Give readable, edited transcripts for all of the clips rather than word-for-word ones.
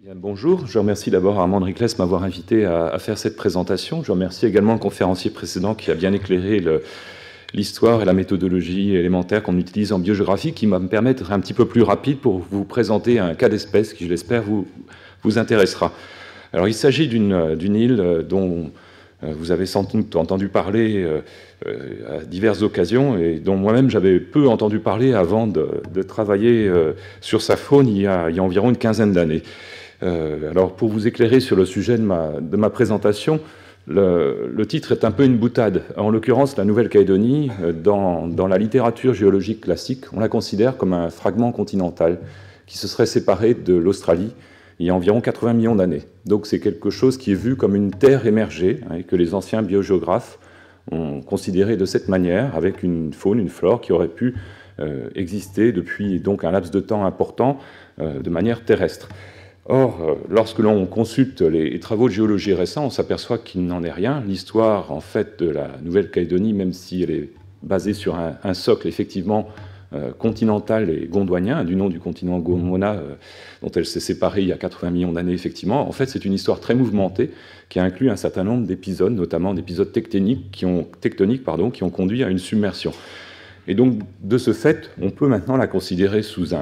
Bien, bonjour, je remercie d'abord Armand Riclès de m'avoir invité à faire cette présentation. Je remercie également le conférencier précédent qui a bien éclairé l'histoire et la méthodologie élémentaire qu'on utilise en biogéographie, qui va me permettre d'être un petit peu plus rapide pour vous présenter un cas d'espèce qui, je l'espère, vous intéressera. Alors, il s'agit d'une île dont vous avez sans doute entendu parler à diverses occasions et dont moi-même j'avais peu entendu parler avant de travailler sur sa faune il y a environ une quinzaine d'années. Alors, pour vous éclairer sur le sujet de ma présentation, le titre est un peu une boutade. En l'occurrence, la Nouvelle-Calédonie, dans la littérature géologique classique, on la considère comme un fragment continental qui se serait séparé de l'Australie il y a environ 80 millions d'années. Donc c'est quelque chose qui est vu comme une terre émergée, et que les anciens biogéographes ont considéré de cette manière, avec une faune, une flore qui aurait pu exister depuis donc un laps de temps important de manière terrestre. Or, lorsque l'on consulte les travaux de géologie récents, on s'aperçoit qu'il n'en est rien. L'histoire, en fait, de la Nouvelle-Calédonie, même si elle est basée sur un socle, effectivement, continental et gondwanien, du nom du continent Gondwana, dont elle s'est séparée il y a 80 millions d'années, effectivement, en fait, c'est une histoire très mouvementée qui inclut un certain nombre d'épisodes, notamment d'épisodes tectoniques qui ont conduit à une submersion. Et donc, de ce fait, on peut maintenant la considérer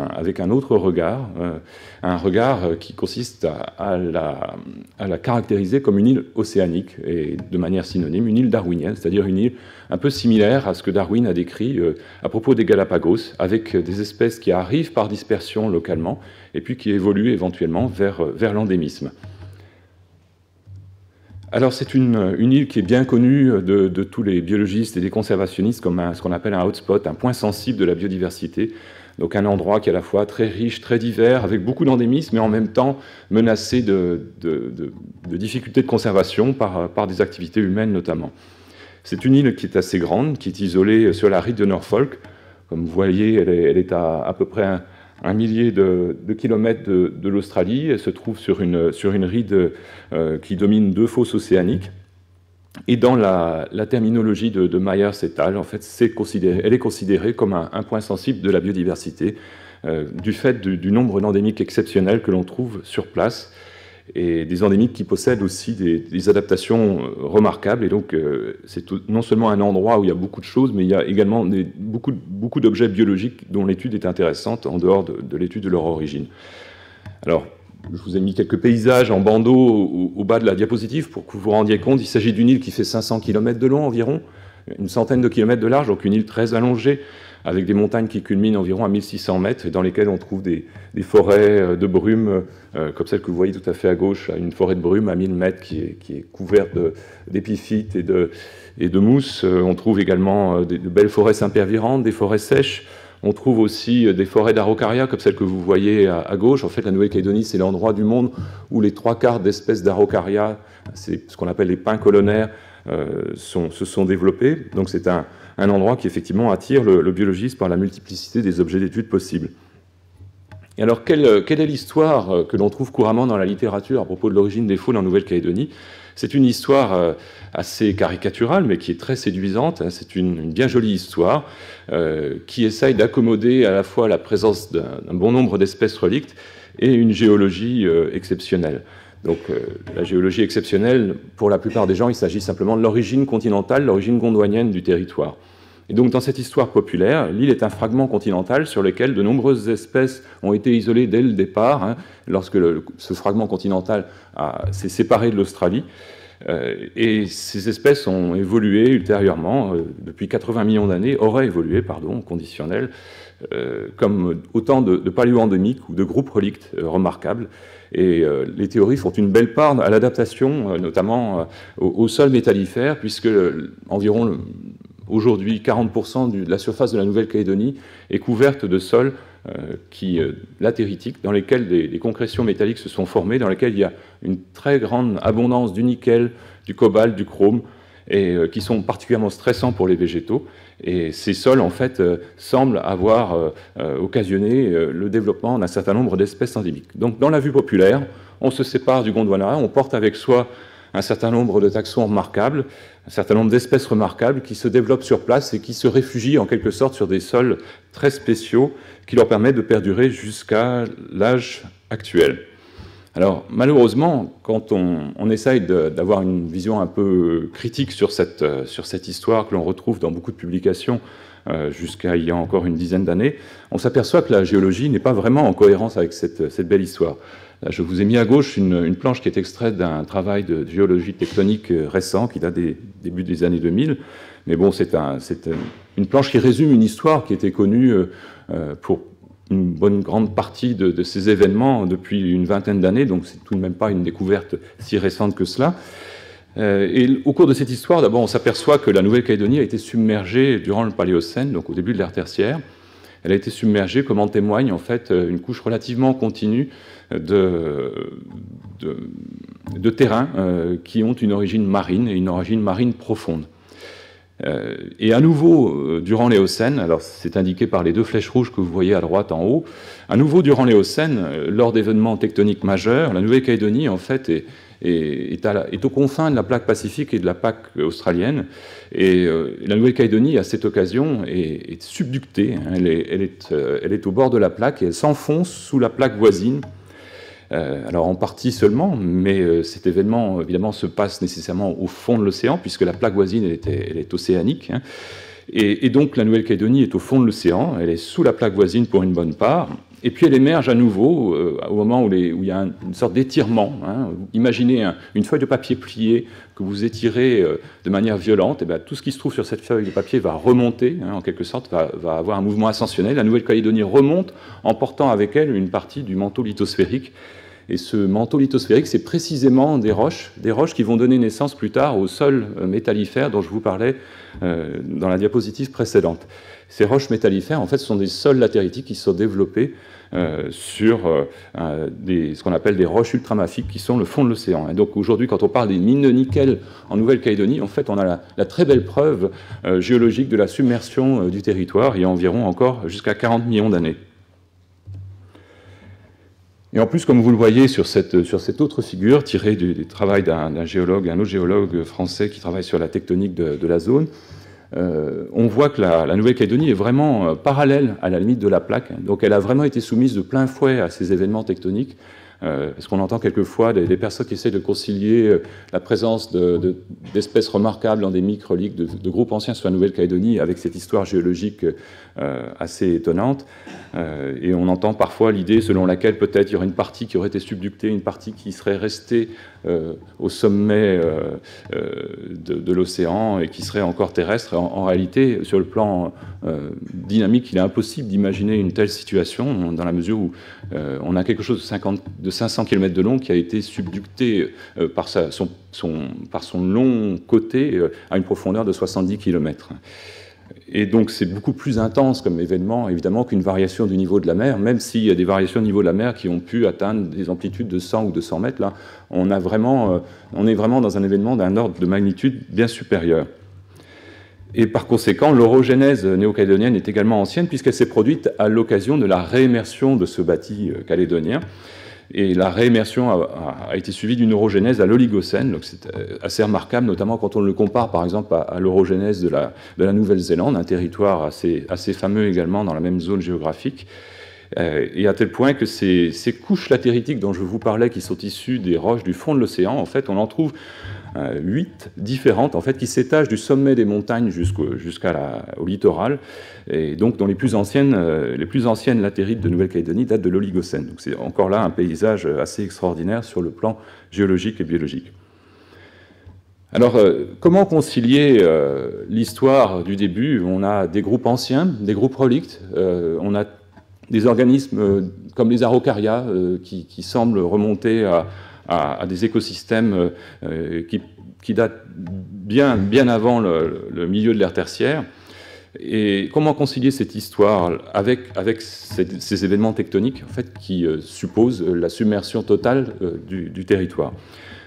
avec un autre regard, un regard qui consiste à la caractériser comme une île océanique, et de manière synonyme, une île darwinienne, c'est-à-dire une île un peu similaire à ce que Darwin a décrit à propos des Galapagos, avec des espèces qui arrivent par dispersion localement, et puis qui évoluent éventuellement vers l'endémisme. Alors c'est une île qui est bien connue de tous les biologistes et des conservationnistes comme ce qu'on appelle un hotspot, un point sensible de la biodiversité. Donc un endroit qui est à la fois très riche, très divers, avec beaucoup d'endémismes, mais en même temps menacé de difficultés de conservation par des activités humaines notamment. C'est une île qui est assez grande, qui est isolée sur la ride de Norfolk. Comme vous voyez, elle est à peu près un millier de kilomètres de l'Australie. Elle se trouve sur une ride qui domine deux fosses océaniques. Et dans la terminologie de Myers et al., en fait, elle est considérée comme un point sensible de la biodiversité, du fait du nombre d'endémiques exceptionnels que l'on trouve sur place, et des endémiques qui possèdent aussi des adaptations remarquables. Et donc, c'est non seulement un endroit où il y a beaucoup de choses, mais il y a également beaucoup d'objets biologiques dont l'étude est intéressante en dehors de l'étude de leur origine. Alors, je vous ai mis quelques paysages en bandeau au bas de la diapositive pour que vous vous rendiez compte. Il s'agit d'une île qui fait 500 km de long environ, une centaine de kilomètres de large, donc une île très allongée, avec des montagnes qui culminent environ à 1600 mètres, et dans lesquelles on trouve des forêts de brume, comme celle que vous voyez tout à fait à gauche, une forêt de brume à 1000 mètres qui est couverte d'épiphytes et de mousse. On trouve également de belles forêts impervirantes, des forêts sèches. On trouve aussi des forêts d'araucaria, comme celle que vous voyez à gauche. En fait, la Nouvelle-Calédonie, c'est l'endroit du monde où les 3/4 d'espèces d'araucaria, c'est ce qu'on appelle les pins colonnaires, se sont développés. Donc c'est un endroit qui effectivement attire le biologiste par la multiplicité des objets d'étude possibles. Et alors, quelle est l'histoire que l'on trouve couramment dans la littérature à propos de l'origine des faunes en Nouvelle-Calédonie? C'est une histoire assez caricaturale, mais qui est très séduisante. C'est une bien jolie histoire qui essaye d'accommoder à la fois la présence d'un bon nombre d'espèces relictes et une géologie exceptionnelle. Donc la géologie exceptionnelle, pour la plupart des gens, il s'agit simplement de l'origine continentale, l'origine gondwanienne du territoire. Et donc dans cette histoire populaire, l'île est un fragment continental sur lequel de nombreuses espèces ont été isolées dès le départ, lorsque ce fragment continental s'est séparé de l'Australie. Et ces espèces ont évolué ultérieurement, depuis 80 millions d'années, auraient évolué, conditionnel, comme autant de paléoendémiques ou de groupes relictes remarquables. Et les théories font une belle part à l'adaptation, notamment au sol métallifère, puisque environ aujourd'hui 40% de la surface de la Nouvelle-Calédonie est couverte de sols latéritiques, dans lesquels des concrétions métalliques se sont formées, dans lesquels il y a une très grande abondance du nickel, du cobalt, du chrome, et qui sont particulièrement stressants pour les végétaux. Et ces sols, en fait, semblent avoir occasionné le développement d'un certain nombre d'espèces endémiques. Donc, dans la vue populaire, on se sépare du Gondwana, on porte avec soi un certain nombre de taxons remarquables, un certain nombre d'espèces remarquables qui se développent sur place et qui se réfugient en quelque sorte sur des sols très spéciaux qui leur permettent de perdurer jusqu'à l'âge actuel. Alors malheureusement, quand on essaye d'avoir une vision un peu critique sur cette histoire que l'on retrouve dans beaucoup de publications jusqu'à il y a encore une dizaine d'années, on s'aperçoit que la géologie n'est pas vraiment en cohérence avec cette belle histoire. Là, je vous ai mis à gauche une planche qui est extraite d'un travail de géologie tectonique récent qui date des débuts des années 2000. Mais bon, c'est une planche qui résume une histoire qui était connue pour une bonne grande partie de ces événements depuis une vingtaine d'années, donc c'est tout de même pas une découverte si récente que cela. Et au cours de cette histoire, d'abord, on s'aperçoit que la Nouvelle-Calédonie a été submergée durant le Paléocène, donc au début de l'ère tertiaire. Elle a été submergée, comme en témoigne en fait une couche relativement continue de terrains qui ont une origine marine, et une origine marine profonde. Et à nouveau, durant l'Éocène, alors c'est indiqué par les deux flèches rouges que vous voyez à droite en haut, à nouveau durant l'Éocène, lors d'événements tectoniques majeurs, la Nouvelle-Calédonie en fait est aux confins de la plaque pacifique et de la plaque australienne. Et la Nouvelle-Calédonie, à cette occasion, est subductée. Elle est au bord de la plaque et elle s'enfonce sous la plaque voisine. Alors en partie seulement, mais cet événement évidemment se passe nécessairement au fond de l'océan, puisque la plaque voisine elle est océanique. Hein. Et donc la Nouvelle-Calédonie est au fond de l'océan, elle est sous la plaque voisine pour une bonne part, et puis elle émerge à nouveau au moment où il y a une sorte d'étirement. Hein. Imaginez une feuille de papier pliée que vous étirez de manière violente, et bien, tout ce qui se trouve sur cette feuille de papier va remonter, hein, en quelque sorte, va avoir un mouvement ascensionnel. La Nouvelle-Calédonie remonte en portant avec elle une partie du manteau lithosphérique. Et ce manteau lithosphérique, c'est précisément des roches qui vont donner naissance plus tard au sol métallifère dont je vous parlais dans la diapositive précédente. Ces roches métallifères, en fait, sont des sols latéritiques qui sont développés sur ce qu'on appelle des roches ultramafiques qui sont le fond de l'océan. Et donc aujourd'hui, quand on parle des mines de nickel en Nouvelle-Calédonie, en fait, on a la très belle preuve géologique de la submersion du territoire il y a environ encore jusqu'à 40 millions d'années. Et en plus, comme vous le voyez sur cette autre figure, tirée du travail d'un autre géologue français qui travaille sur la tectonique de la zone, on voit que la Nouvelle-Calédonie est vraiment parallèle à la limite de la plaque. Donc elle a vraiment été soumise de plein fouet à ces événements tectoniques. Parce qu'on entend quelquefois des personnes qui essaient de concilier la présence d'espèces remarquables endémiques, reliques de groupes anciens sur la Nouvelle-Calédonie avec cette histoire géologique assez étonnante. Et on entend parfois l'idée selon laquelle peut-être il y aurait une partie qui aurait été subductée, une partie qui serait restée au sommet de l'océan et qui serait encore terrestre. En réalité, sur le plan dynamique, il est impossible d'imaginer une telle situation dans la mesure où on a quelque chose de 500 km de long qui a été subducté par son long côté à une profondeur de 70 km. Et donc c'est beaucoup plus intense comme événement, évidemment, qu'une variation du niveau de la mer, même s'il y a des variations de niveau de la mer qui ont pu atteindre des amplitudes de 100 ou 200 mètres. Là, on est vraiment dans un événement d'un ordre de magnitude bien supérieur. Et par conséquent, l'orogénèse néo-calédonienne est également ancienne, puisqu'elle s'est produite à l'occasion de la réémersion de ce bâti calédonien. Et la réémersion a été suivie d'une orogénèse à l'Oligocène, donc c'est assez remarquable, notamment quand on le compare par exemple à l'orogénèse de la Nouvelle-Zélande, un territoire assez fameux également dans la même zone géographique. Et à tel point que ces couches latéritiques dont je vous parlais, qui sont issues des roches du fond de l'océan, en fait, on en trouve 8 différentes, en fait, qui s'étagent du sommet des montagnes jusqu'au littoral, et donc dont les plus anciennes latérites de Nouvelle-Calédonie datent de l'Oligocène. Donc c'est encore là un paysage assez extraordinaire sur le plan géologique et biologique. Alors, comment concilier l'histoire du début? On a des groupes anciens, des groupes relictes, on a des organismes comme les araucarias qui semblent remonter à des écosystèmes qui datent bien avant le milieu de l'ère tertiaire. Et comment concilier cette histoire avec ces événements tectoniques en fait, qui supposent la submersion totale du territoire?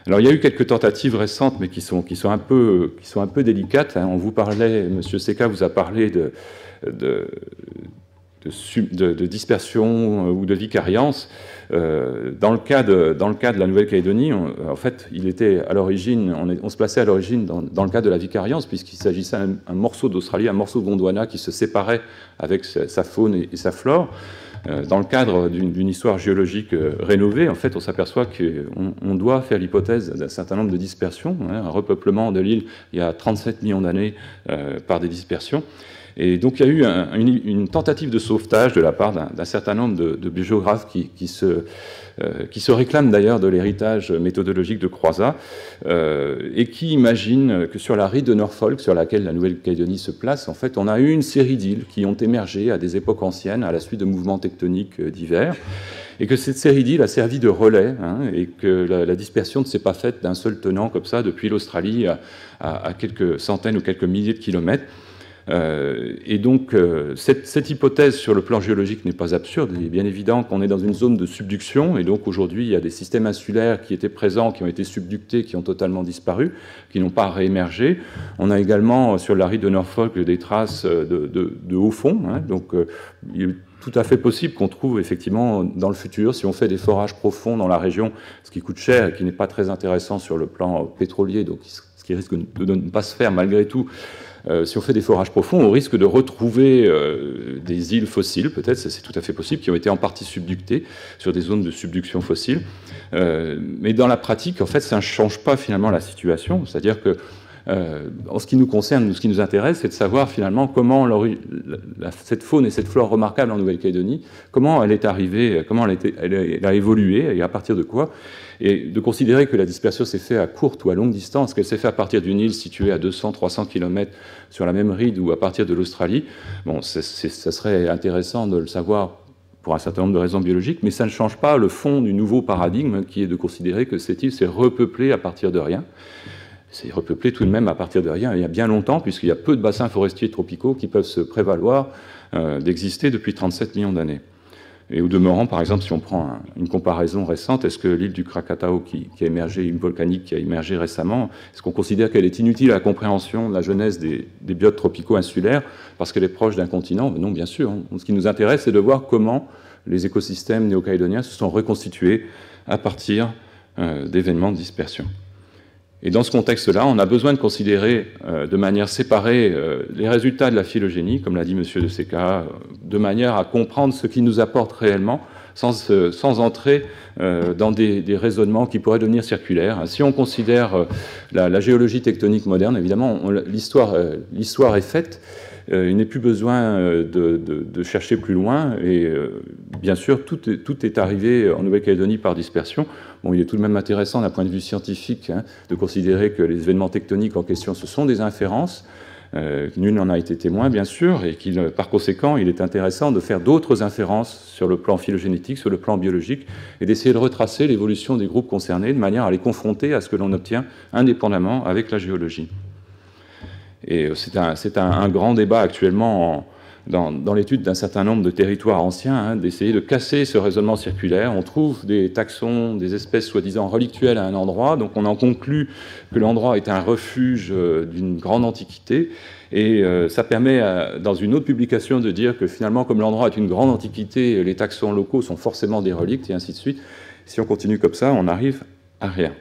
Alors il y a eu quelques tentatives récentes, mais qui sont un peu délicates. On vous parlait, M. Seka vous a parlé de dispersion ou de vicariance. Dans le cas de la Nouvelle-Calédonie, en fait, il était à l'origine, on se plaçait à l'origine dans le cas de la vicariance, puisqu'il s'agissait d'un morceau d'Australie, un morceau de Gondwana qui se séparait avec sa faune et sa flore. Dans le cadre d'une histoire géologique rénovée, en fait, on s'aperçoit qu'on doit faire l'hypothèse d'un certain nombre de dispersions, un repeuplement de l'île il y a 37 millions d'années par des dispersions. Et donc il y a eu une tentative de sauvetage de la part d'un certain nombre de biogéographes qui se réclament d'ailleurs de l'héritage méthodologique de Croizat et qui imaginent que sur la ride de Norfolk, sur laquelle la Nouvelle-Calédonie se place, en fait, on a eu une série d'îles qui ont émergé à des époques anciennes à la suite de mouvements tectoniques divers, et que cette série d'îles a servi de relais, et que la dispersion ne s'est pas faite d'un seul tenant comme ça depuis l'Australie à quelques centaines ou quelques milliers de kilomètres. Et donc, cette hypothèse sur le plan géologique n'est pas absurde. Il est bien évident qu'on est dans une zone de subduction, et donc aujourd'hui, il y a des systèmes insulaires qui étaient présents, qui ont été subductés, qui ont totalement disparu, qui n'ont pas réémergé. On a également, sur la ride de Norfolk, des traces de haut fond. Donc, il est tout à fait possible qu'on trouve effectivement dans le futur, si on fait des forages profonds dans la région, ce qui coûte cher et qui n'est pas très intéressant sur le plan pétrolier, donc ce qui risque de ne pas se faire malgré tout. Si on fait des forages profonds, on risque de retrouver des îles fossiles, peut-être, c'est tout à fait possible, qui ont été en partie subductées sur des zones de subduction fossile. Mais dans la pratique, en fait, ça ne change pas finalement la situation. C'est-à-dire que, en ce qui nous concerne, nous, ce qui nous intéresse, c'est de savoir finalement comment cette faune et cette flore remarquable en Nouvelle-Calédonie, comment elle est arrivée, comment elle a évolué et à partir de quoi. Et de considérer que la dispersion s'est faite à courte ou à longue distance, qu'elle s'est faite à partir d'une île située à 200-300 km sur la même ride ou à partir de l'Australie, bon, ça serait intéressant de le savoir pour un certain nombre de raisons biologiques, mais ça ne change pas le fond du nouveau paradigme qui est de considérer que cette île s'est repeuplée à partir de rien. C'est repeuplé tout de même à partir de rien il y a bien longtemps, puisqu'il y a peu de bassins forestiers tropicaux qui peuvent se prévaloir d'exister depuis 37 millions d'années. Et au demeurant, par exemple, si on prend une comparaison récente, est-ce que l'île du Krakatau, qui a émergé, une volcanique qui a émergé récemment, est-ce qu'on considère qu'elle est inutile à la compréhension de la genèse des biotes tropicaux insulaires parce qu'elle est proche d'un continent? Non, bien sûr. Ce qui nous intéresse, c'est de voir comment les écosystèmes néo-calédoniens se sont reconstitués à partir d'événements de dispersion. Et dans ce contexte-là, on a besoin de considérer de manière séparée les résultats de la phylogénie, comme l'a dit M. de Seca, de manière à comprendre ce qui nous apporte réellement, sans entrer dans des raisonnements qui pourraient devenir circulaires. Si on considère la géologie tectonique moderne, évidemment, l'histoire est faite. Il n'est plus besoin de chercher plus loin. Et bien sûr, tout est arrivé en Nouvelle-Calédonie par dispersion. Bon, il est tout de même intéressant d'un point de vue scientifique de considérer que les événements tectoniques en question, ce sont des inférences. Nul n'en a été témoin, bien sûr, et par conséquent, il est intéressant de faire d'autres inférences sur le plan phylogénétique, sur le plan biologique, et d'essayer de retracer l'évolution des groupes concernés de manière à les confronter à ce que l'on obtient indépendamment avec la géologie. Et c'est un grand débat actuellement dans l'étude d'un certain nombre de territoires anciens, d'essayer de casser ce raisonnement circulaire. On trouve des taxons, des espèces soi-disant relictuelles à un endroit, donc on en conclut que l'endroit est un refuge d'une grande antiquité, et ça permet, dans une autre publication, de dire que finalement, comme l'endroit est une grande antiquité, les taxons locaux sont forcément des relictes, et ainsi de suite. Si on continue comme ça, on arrive à rien.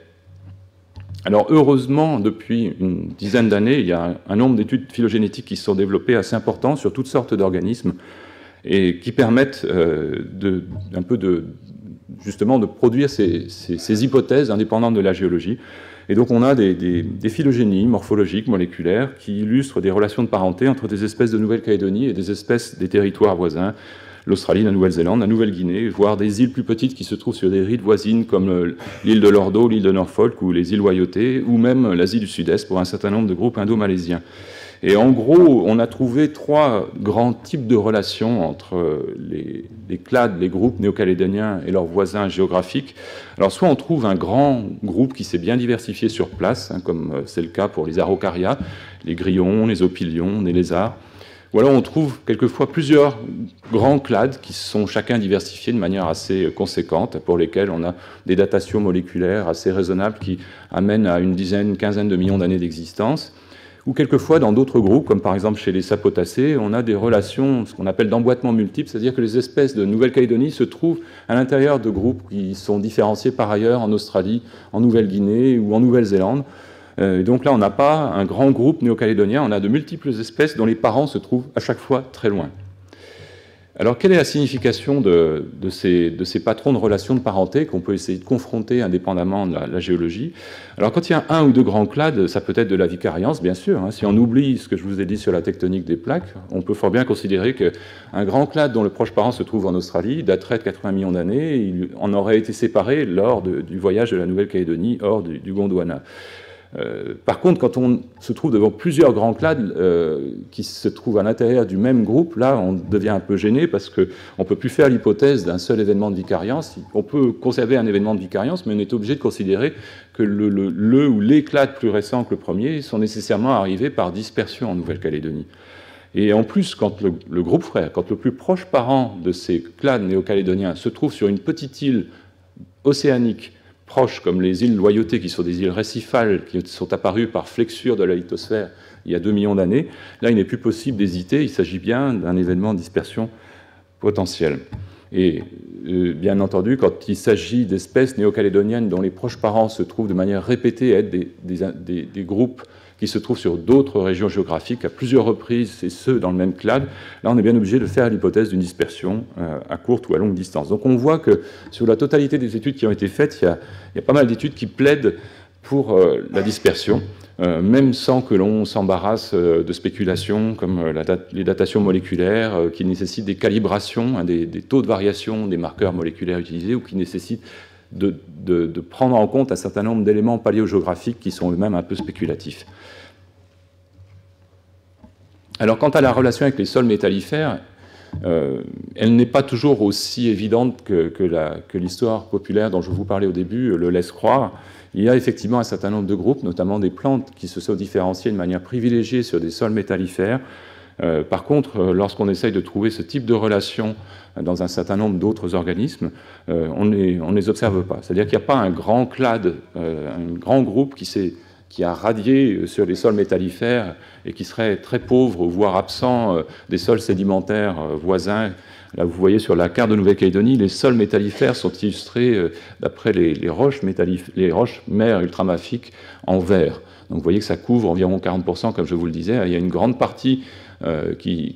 Alors heureusement, depuis une dizaine d'années, il y a un nombre d'études phylogénétiques qui se sont développées assez importants sur toutes sortes d'organismes et qui permettent justement de produire ces hypothèses indépendantes de la géologie. Et donc on a des phylogénies morphologiques, moléculaires, qui illustrent des relations de parenté entre des espèces de Nouvelle-Calédonie et des espèces des territoires voisins, l'Australie, la Nouvelle-Zélande, la Nouvelle-Guinée, voire des îles plus petites qui se trouvent sur des rides voisines comme l'île de Lordo, l'île de Norfolk ou les îles Loyauté, ou même l'Asie du Sud-Est pour un certain nombre de groupes indo-malaisiens. Et en gros, on a trouvé trois grands types de relations entre les clades, les groupes néo-calédoniens et leurs voisins géographiques. Alors soit on trouve un grand groupe qui s'est bien diversifié sur place, comme c'est le cas pour les araucarias, les grillons, les opilions, les lézards. Ou alors on trouve quelquefois plusieurs grands clades qui sont chacun diversifiés de manière assez conséquente, pour lesquels on a des datations moléculaires assez raisonnables qui amènent à une quinzaine de millions d'années d'existence. Ou quelquefois dans d'autres groupes, comme par exemple chez les sapotacées, on a des relations, ce qu'on appelle d'emboîtement multiple, c'est-à-dire que les espèces de Nouvelle-Calédonie se trouvent à l'intérieur de groupes qui sont différenciés par ailleurs en Australie, en Nouvelle-Guinée ou en Nouvelle-Zélande. Et donc là, on n'a pas un grand groupe néo-calédonien, on a de multiples espèces dont les parents se trouvent à chaque fois très loin. Alors, quelle est la signification de ces patrons de relations de parenté qu'on peut essayer de confronter indépendamment de la géologie? Alors, quand il y a un ou deux grands clades, ça peut être de la vicariance, bien sûr. Si on oublie ce que je vous ai dit sur la tectonique des plaques, on peut fort bien considérer qu'un grand clade dont le proche parent se trouve en Australie daterait de 80 millions d'années. Il en aurait été séparé lors du voyage de la Nouvelle-Calédonie hors du Gondwana. Par contre, quand on se trouve devant plusieurs grands clades qui se trouvent à l'intérieur du même groupe, là, on devient un peu gêné parce qu'on ne peut plus faire l'hypothèse d'un seul événement de vicariance. On peut conserver un événement de vicariance, mais on est obligé de considérer que le ou les clades plus récents que le premier sont nécessairement arrivés par dispersion en Nouvelle-Calédonie. Et en plus, quand le groupe frère, quand le plus proche parent de ces clades néo-calédoniens se trouve sur une petite île océanique proches, comme les îles Loyauté, qui sont des îles récifales, qui sont apparues par flexure de la lithosphère il y a 2 millions d'années, là, il n'est plus possible d'hésiter, il s'agit bien d'un événement de dispersion potentielle. Et bien entendu, quand il s'agit d'espèces néo-calédoniennes dont les proches parents se trouvent de manière répétée à être des groupes qui se trouvent sur d'autres régions géographiques à plusieurs reprises, et ceux dans le même clade, là on est bien obligé de faire l'hypothèse d'une dispersion à courte ou à longue distance. Donc on voit que sur la totalité des études qui ont été faites, il y a pas mal d'études qui plaident pour la dispersion, même sans que l'on s'embarrasse de spéculations comme les datations moléculaires, qui nécessitent des calibrations, des taux de variation des marqueurs moléculaires utilisés, ou qui nécessitent de prendre en compte un certain nombre d'éléments paléogéographiques qui sont eux-mêmes un peu spéculatifs. Alors, quant à la relation avec les sols métallifères, elle n'est pas toujours aussi évidente que l'histoire populaire dont je vous parlais au début le laisse croire. Il y a effectivement un certain nombre de groupes, notamment des plantes, qui se sont différenciées de manière privilégiée sur des sols métallifères. Par contre, lorsqu'on essaye de trouver ce type de relation dans un certain nombre d'autres organismes, on ne les observe pas. C'est-à-dire qu'il n'y a pas un grand clade, un grand groupe qui a radié sur les sols métallifères et qui serait très pauvre, voire absent des sols sédimentaires voisins. Là, vous voyez sur la carte de Nouvelle-Calédonie, les sols métallifères sont illustrés d'après les roches mères ultramafiques en vert. Donc vous voyez que ça couvre environ 40%, comme je vous le disais. Il y a une grande partie qui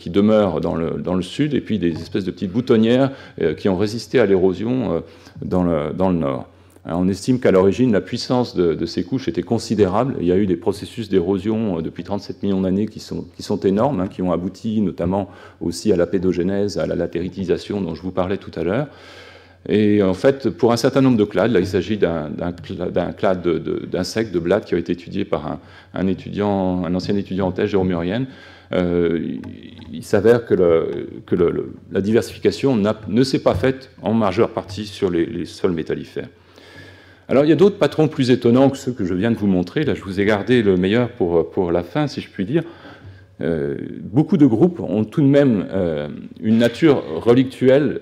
demeure dans le sud, et puis des espèces de petites boutonnières qui ont résisté à l'érosion dans le nord. Alors, on estime qu'à l'origine, la puissance de ces couches était considérable. Il y a eu des processus d'érosion depuis 37 millions d'années qui sont énormes, qui ont abouti notamment aussi à la pédogénèse, à la latéritisation dont je vous parlais tout à l'heure. Et en fait, pour un certain nombre de clades, là, il s'agit d'un clade d'insectes, de blattes, qui a été étudié par un ancien étudiant en thèse, Jérôme Murienne. Il s'avère que la diversification ne s'est pas faite en majeure partie sur les sols métallifères. Alors, il y a d'autres patrons plus étonnants que ceux que je viens de vous montrer. Là, je vous ai gardé le meilleur pour la fin, si je puis dire. Beaucoup de groupes ont tout de même une nature relictuelle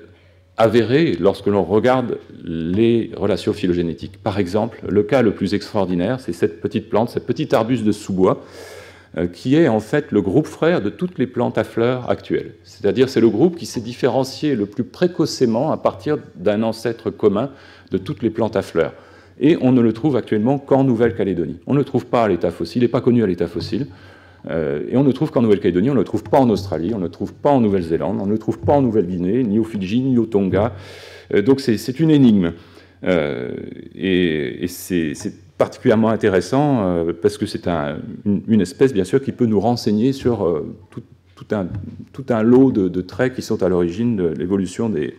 avérée lorsque l'on regarde les relations phylogénétiques. Par exemple, le cas le plus extraordinaire, c'est cette petite plante, ce petit arbuste de sous-bois, qui est en fait le groupe frère de toutes les plantes à fleurs actuelles. C'est-à-dire, c'est le groupe qui s'est différencié le plus précocement à partir d'un ancêtre commun de toutes les plantes à fleurs. Et on ne le trouve actuellement qu'en Nouvelle-Calédonie. On ne le trouve pas à l'état fossile, il n'est pas connu à l'état fossile. Et on ne le trouve qu'en Nouvelle-Calédonie, on ne le trouve pas en Australie, on ne le trouve pas en Nouvelle-Zélande, on ne le trouve pas en Nouvelle-Guinée, ni aux Fidji, ni au Tonga. Donc c'est une énigme. Et c'est particulièrement intéressant parce que c'est une espèce, bien sûr, qui peut nous renseigner sur tout un lot de traits qui sont à l'origine de l'évolution des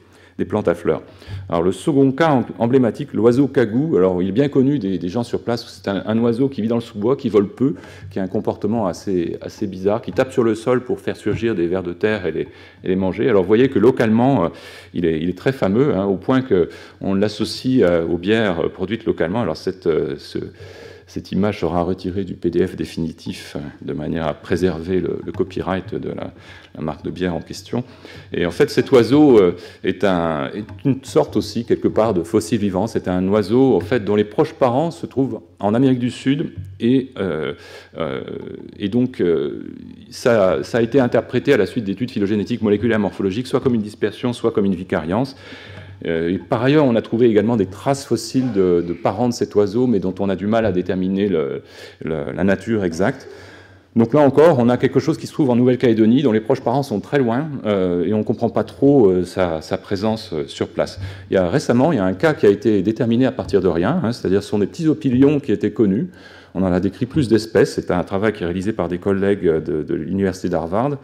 plantes à fleurs. Alors le second cas emblématique, l'oiseau cagou, alors il est bien connu des gens sur place, c'est un oiseau qui vit dans le sous-bois, qui vole peu, qui a un comportement assez bizarre, qui tape sur le sol pour faire surgir des vers de terre et les manger. Alors vous voyez que localement, il est très fameux, au point qu'on l'associe aux bières produites localement. Alors cette image sera retirée du PDF définitif de manière à préserver le copyright de la marque de bière en question. Et en fait, cet oiseau est une sorte aussi, quelque part, de fossile vivant. C'est un oiseau, en fait, dont les proches parents se trouvent en Amérique du Sud. Et donc, ça a été interprété à la suite d'études phylogénétiques moléculaires morphologiques, soit comme une dispersion, soit comme une vicariance. Et par ailleurs, on a trouvé également des traces fossiles de parents de cet oiseau, mais dont on a du mal à déterminer la nature exacte. Donc là encore, on a quelque chose qui se trouve en Nouvelle-Calédonie, dont les proches parents sont très loin, et on ne comprend pas trop sa présence sur place. Récemment, il y a un cas qui a été déterminé à partir de rien, hein, c'est-à-dire ce sont des petits opilions qui étaient connus. On en a décrit plus d'espèces, c'est un travail qui est réalisé par des collègues de l'université d'Harvard,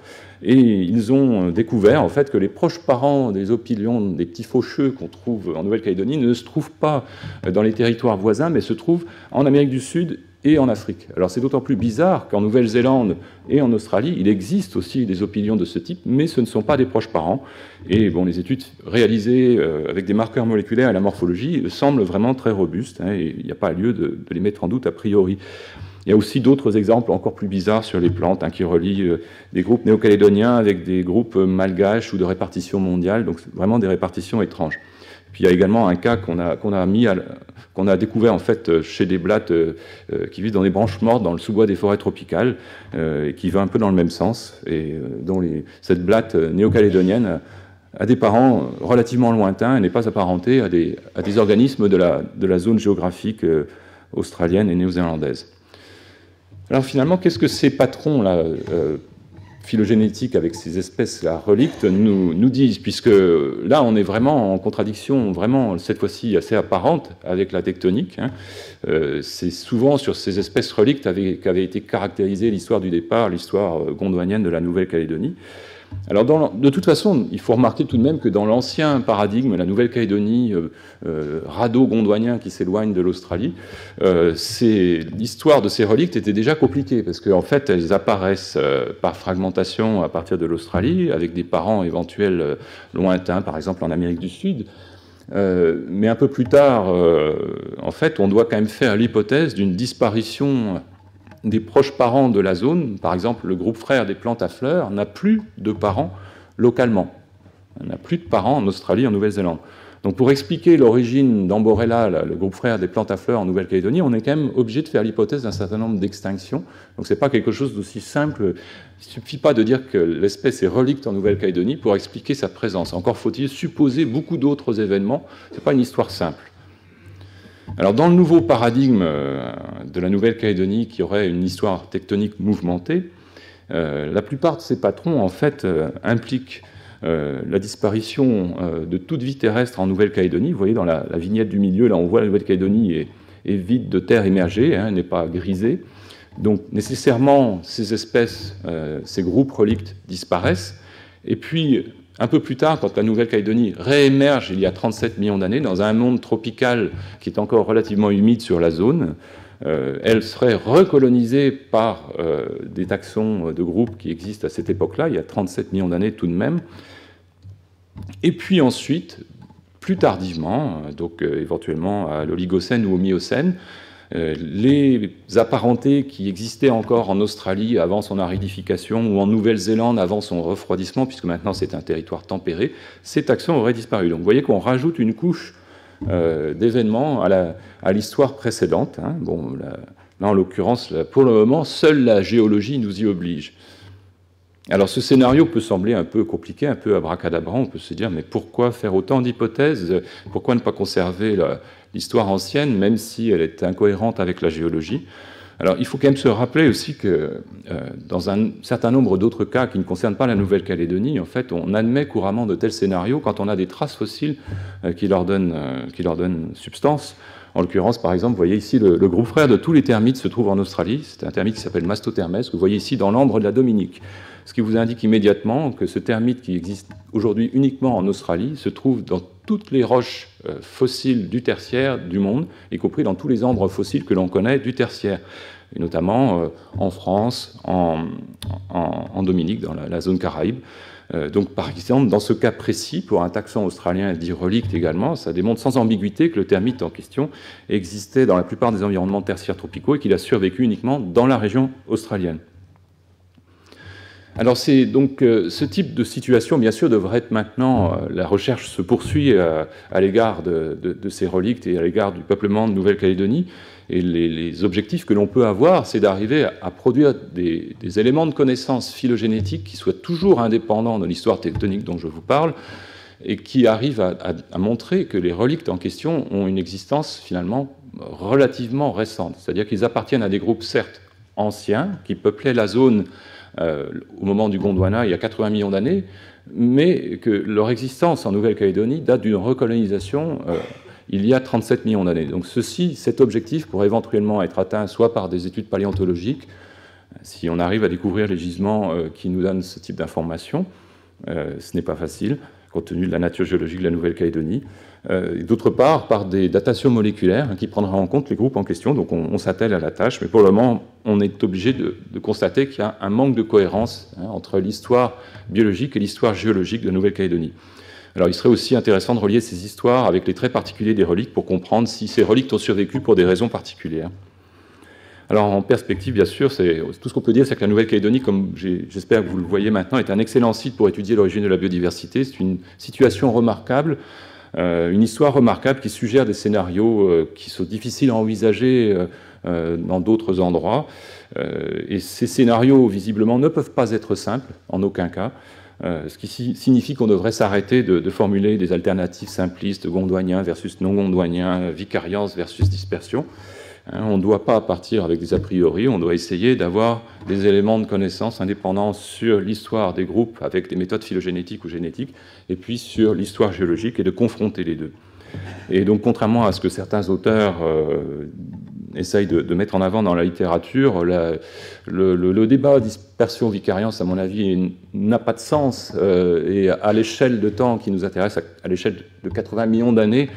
et ils ont découvert en fait que les proches parents des opilions, des petits faucheux qu'on trouve en Nouvelle-Calédonie, ne se trouvent pas dans les territoires voisins, mais se trouvent en Amérique du Sud et en Afrique. Alors c'est d'autant plus bizarre qu'en Nouvelle-Zélande et en Australie, il existe aussi des opilions de ce type, mais ce ne sont pas des proches parents. Et bon, les études réalisées avec des marqueurs moléculaires et la morphologie semblent vraiment très robustes, hein, et il n'y a pas lieu de les mettre en doute a priori. Il y a aussi d'autres exemples encore plus bizarres sur les plantes, hein, qui relient des groupes néo-calédoniens avec des groupes malgaches ou de répartition mondiale, donc vraiment des répartitions étranges. Puis il y a également un cas qu'on a découvert en fait chez des blattes qui vivent dans des branches mortes dans le sous-bois des forêts tropicales, et qui va un peu dans le même sens, et dont cette blatte néo-calédonienne a des parents relativement lointains et n'est pas apparentée à des organismes de la zone géographique australienne et néo-zélandaise. Alors finalement, qu'est-ce que ces patrons-là phylogénétiques avec ces espèces-là relictes nous disent, puisque là on est vraiment en contradiction, vraiment cette fois-ci assez apparente avec la tectonique, hein. C'est souvent sur ces espèces relictes qu'avait été caractérisée l'histoire du départ, l'histoire gondwanienne de la Nouvelle-Calédonie. Alors, de toute façon, il faut remarquer tout de même que dans l'ancien paradigme, la Nouvelle-Calédonie, radeau gondwanien qui s'éloigne de l'Australie, l'histoire de ces relictes était déjà compliquée, parce qu'en fait, elles apparaissent par fragmentation à partir de l'Australie, avec des parents éventuels lointains, par exemple en Amérique du Sud. Mais un peu plus tard, en fait, on doit quand même faire l'hypothèse d'une disparition des proches parents de la zone. Par exemple, le groupe frère des plantes à fleurs n'a plus de parents localement. On n'a plus de parents en Australie, en Nouvelle-Zélande. Donc pour expliquer l'origine d'Amborella, le groupe frère des plantes à fleurs en Nouvelle-Calédonie, on est quand même obligé de faire l'hypothèse d'un certain nombre d'extinctions. Donc c'est pas quelque chose d'aussi simple. Il ne suffit pas de dire que l'espèce est relicte en Nouvelle-Calédonie pour expliquer sa présence. Encore faut-il supposer beaucoup d'autres événements. Ce n'est pas une histoire simple. Alors, dans le nouveau paradigme de la Nouvelle-Calédonie, qui aurait une histoire tectonique mouvementée, la plupart de ces patrons, en fait, impliquent la disparition de toute vie terrestre en Nouvelle-Calédonie. Vous voyez, dans la vignette du milieu, là, on voit la Nouvelle-Calédonie est vide de terre immergée, hein, n'est pas grisée. Donc, nécessairement, ces espèces, ces groupes relictes disparaissent. Et puis, un peu plus tard, quand la Nouvelle-Calédonie réémerge il y a 37 millions d'années dans un monde tropical qui est encore relativement humide sur la zone, elle serait recolonisée par des taxons de groupes qui existent à cette époque-là, il y a 37 millions d'années tout de même. Et puis ensuite, plus tardivement, donc éventuellement à l'Oligocène ou au Miocène, les apparentés qui existaient encore en Australie avant son aridification ou en Nouvelle-Zélande avant son refroidissement, puisque maintenant c'est un territoire tempéré, ces taxons auraient disparu. Donc vous voyez qu'on rajoute une couche d'événements à l'histoire précédente, hein. Bon, là en l'occurrence, pour le moment, seule la géologie nous y oblige. Alors ce scénario peut sembler un peu compliqué, un peu abracadabrant, on peut se dire mais pourquoi faire autant d'hypothèses? Pourquoi ne pas conserver l'histoire ancienne, même si elle est incohérente avec la géologie? Alors il faut quand même se rappeler aussi que dans un certain nombre d'autres cas qui ne concernent pas la Nouvelle-Calédonie, en fait, on admet couramment de tels scénarios quand on a des traces fossiles qui leur donnent substance. En l'occurrence, par exemple, vous voyez ici le groupe frère de tous les termites se trouve en Australie. C'est un termite qui s'appelle Mastothermes, que vous voyez ici dans l'ambre de la Dominique. Ce qui vous indique immédiatement que ce termite qui existe aujourd'hui uniquement en Australie se trouve dans toutes les roches fossiles du tertiaire du monde, y compris dans tous les ambres fossiles que l'on connaît du tertiaire, et notamment en France, en Dominique, dans la zone Caraïbe. Donc, par exemple, dans ce cas précis, pour un taxon australien dit relicte également, ça démontre sans ambiguïté que le termite en question existait dans la plupart des environnements tertiaires tropicaux et qu'il a survécu uniquement dans la région australienne. Alors c'est donc ce type de situation, bien sûr, devrait être maintenant, la recherche se poursuit à l'égard de ces relictes et à l'égard du peuplement de Nouvelle-Calédonie, et les objectifs que l'on peut avoir, c'est d'arriver à produire des éléments de connaissance phylogénétique qui soient toujours indépendants de l'histoire tectonique dont je vous parle, et qui arrivent à montrer que les relictes en question ont une existence finalement relativement récente, c'est-à-dire qu'ils appartiennent à des groupes certes anciens qui peuplaient la zone au moment du Gondwana, il y a 80 millions d'années, mais que leur existence en Nouvelle-Calédonie date d'une recolonisation il y a 37 millions d'années. Donc cet objectif pourrait éventuellement être atteint soit par des études paléontologiques, si on arrive à découvrir les gisements qui nous donnent ce type d'informations. Ce n'est pas facile, compte tenu de la nature géologique de la Nouvelle-Calédonie. D'autre part, par des datations moléculaires qui prendraient en compte les groupes en question. Donc on s'attelle à la tâche, mais pour le moment, on est obligé de constater qu'il y a un manque de cohérence entre l'histoire biologique et l'histoire géologique de Nouvelle-Calédonie. Alors il serait aussi intéressant de relier ces histoires avec les traits particuliers des reliques pour comprendre si ces reliques ont survécu pour des raisons particulières. Alors en perspective, bien sûr, tout ce qu'on peut dire, c'est que la Nouvelle-Calédonie, comme j'espère que vous le voyez maintenant, est un excellent site pour étudier l'origine de la biodiversité. C'est une situation remarquable, une histoire remarquable qui suggère des scénarios qui sont difficiles à envisager dans d'autres endroits. Et ces scénarios, visiblement, ne peuvent pas être simples, en aucun cas. Ce qui signifie qu'on devrait s'arrêter de formuler des alternatives simplistes, gondwanien versus non-gondwanien, vicariance versus dispersion. On ne doit pas partir avec des a priori, on doit essayer d'avoir des éléments de connaissance indépendants sur l'histoire des groupes avec des méthodes phylogénétiques ou génétiques, et puis sur l'histoire géologique, et de confronter les deux. Et donc, contrairement à ce que certains auteurs essayent de mettre en avant dans la littérature, le débat dispersion-vicariance, à mon avis, n'a pas de sens. Et à l'échelle de temps qui nous intéresse, à l'échelle de 80 millions d'années,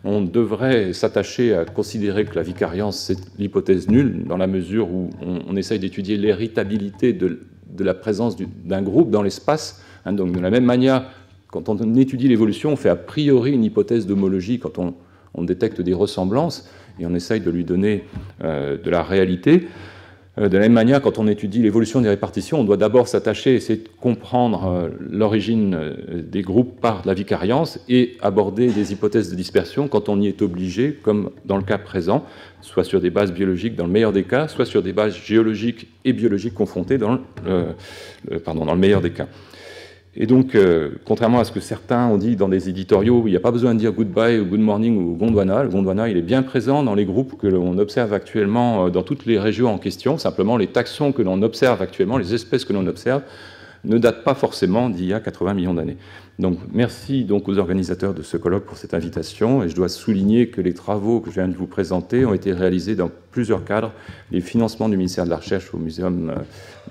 on devrait s'attacher à considérer que la vicariance, c'est l'hypothèse nulle, dans la mesure où on essaye d'étudier l'héritabilité de la présence d'un groupe dans l'espace. Donc, de la même manière, quand on étudie l'évolution, on fait a priori une hypothèse d'homologie quand on détecte des ressemblances, et on essaye de lui donner de la réalité. De la même manière, quand on étudie l'évolution des répartitions, on doit d'abord s'attacher, essayer de comprendre l'origine des groupes par la vicariance et aborder des hypothèses de dispersion quand on y est obligé, comme dans le cas présent, soit sur des bases biologiques dans le meilleur des cas, soit sur des bases géologiques et biologiques confrontées dans le meilleur des cas. Et donc, contrairement à ce que certains ont dit dans des éditoriaux, il n'y a pas besoin de dire goodbye ou good morning ou Gondwana. Le Gondwana, il est bien présent dans les groupes que l'on observe actuellement dans toutes les régions en question. Simplement, les taxons que l'on observe actuellement, les espèces que l'on observe, ne datent pas forcément d'il y a 80 millions d'années. Donc, merci donc aux organisateurs de ce colloque pour cette invitation. Et je dois souligner que les travaux que je viens de vous présenter ont été réalisés dans plusieurs cadres. Les financements du ministère de la Recherche au Muséum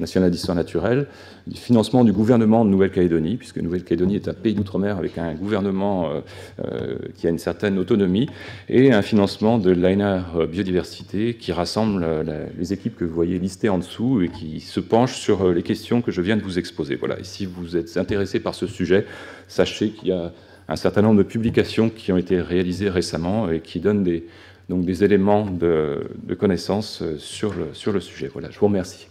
national d'histoire naturelle, les financements du gouvernement de Nouvelle-Calédonie, puisque Nouvelle-Calédonie est un pays d'outre-mer avec un gouvernement qui a une certaine autonomie, et un financement de l'ANR Biodiversité qui rassemble les équipes que vous voyez listées en dessous et qui se penchent sur les questions que je viens de vous exposer. Voilà. Et si vous êtes intéressé par ce sujet, sachez qu'il y a un certain nombre de publications qui ont été réalisées récemment et qui donnent des éléments de connaissance sur le sujet. Voilà, je vous remercie.